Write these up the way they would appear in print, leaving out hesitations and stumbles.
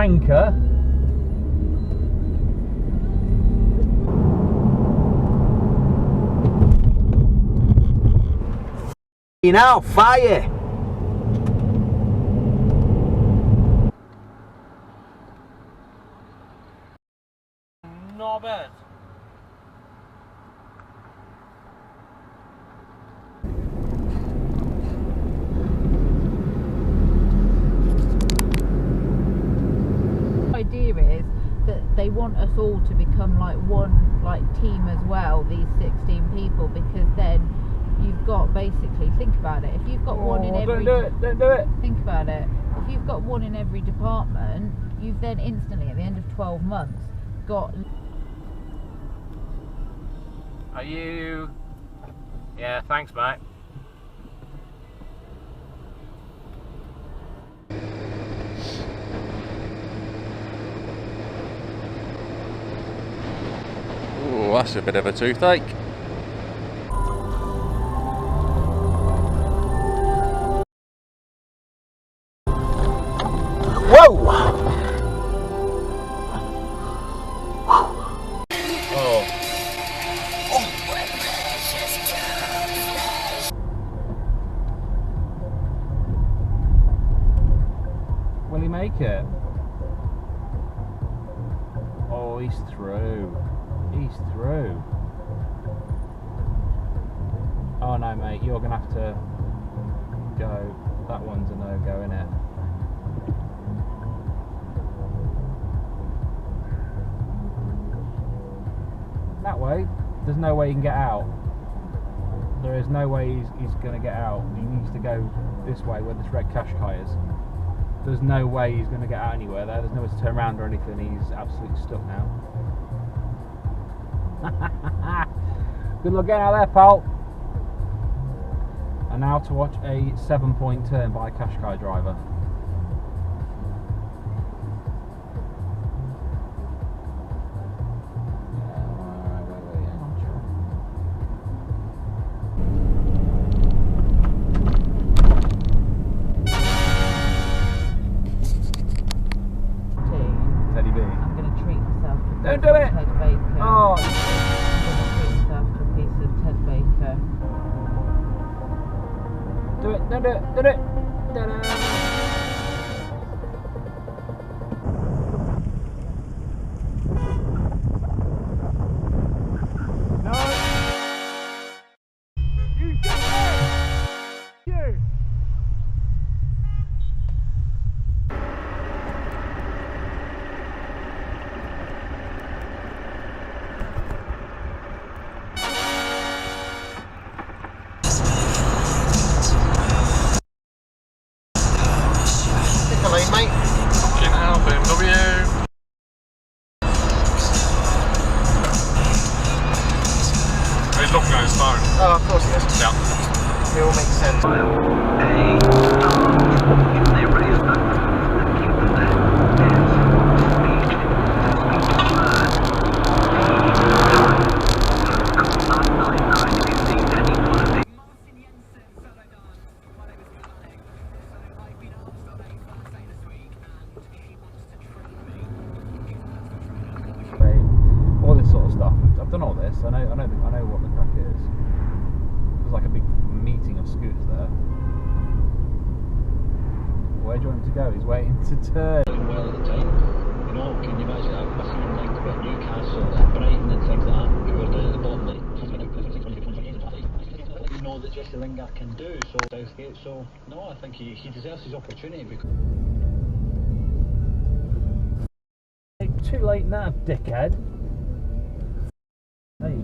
wanker. You know, fire! Not bad. Idea is that they want us all to become like one team as well, these 16 people, because then you've got, basically, think about it, if you've got one in every... Don't do it! Think about it, if you've got one in every department, you've then instantly, at the end of 12 months, got... Are you... Yeah, thanks mate. Oh, that's a bit of a toothache. Whoa! Oh. Will he make it? Oh, he's through. He's through. Oh no, mate, you're gonna have to go. That one's a no-go, innit? That way, there's no way he can get out. There is no way he's going to get out. He needs to go this way where this red Qashqai is. There's no way he's going to get out anywhere there. There's nowhere to turn around or anything. He's absolutely stuck now. Good luck getting out there, pal. And now to watch a 7-point turn by a Qashqai driver. Don't do it! Ted Baker. Oh! I'm going to treat myself to a piece of Ted Baker. Do it! Don't do it! Do it! Ta-da! No! You did it! You! He's looking at his phone. Oh, of course he is. Yeah. It all makes sense. All this sort of stuff. I've done all this. I know what the crack is. There's like a big meeting of scooters there. Where do you want him to go? He's waiting to turn. Well at the time, you know, can you imagine? I must even think about Newcastle, Brighton and things like that, who were down at the bottom, like, you know that Jesse Lingard can do, so Southgate, so no, I think he deserves his opportunity because... Too late now, dickhead. Hey.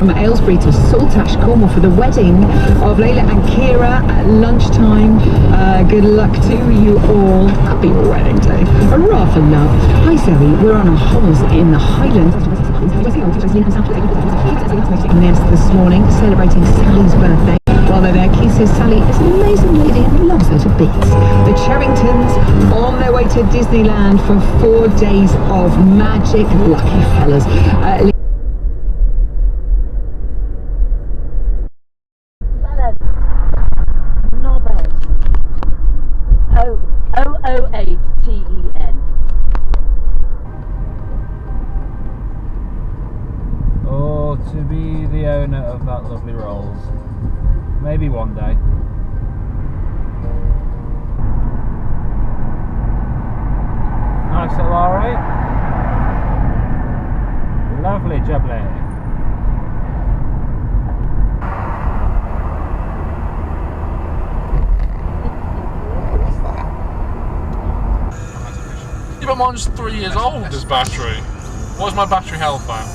from Aylesbury to Saltash, Cornwall for the wedding of Layla and Kira at lunchtime. Good luck to you all. Happy wedding day. Hurrah for love. Hi Zoe, we're on our holes in the Highlands. Nest this morning celebrating Sally's birthday. While they're there, Keith says Sally is an amazing lady and loves her to bits. The Cherringtons on their way to Disneyland for 4 days of magic. Lucky fellas. O-O-H-T-E-N. Oh, to be the owner of that lovely Rolls. Maybe one day. Nice little R8. Lovely jubbly. Yeah, but mine's 3 years old, this battery. What's my battery health at?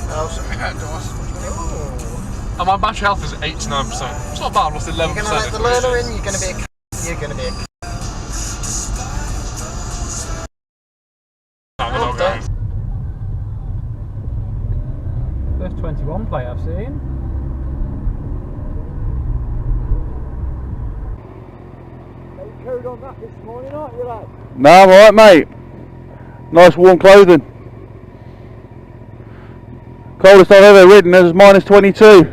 And my battery health is 8 to 9%. It's not bad, I've lost 11%. You're gonna let the learner in, you're gonna be a you're gonna be a First 21 plate I've seen. Code on that this morning, aren't you, lad? No, I'm alright, mate. Nice warm clothing. Coldest I've ever ridden is -22.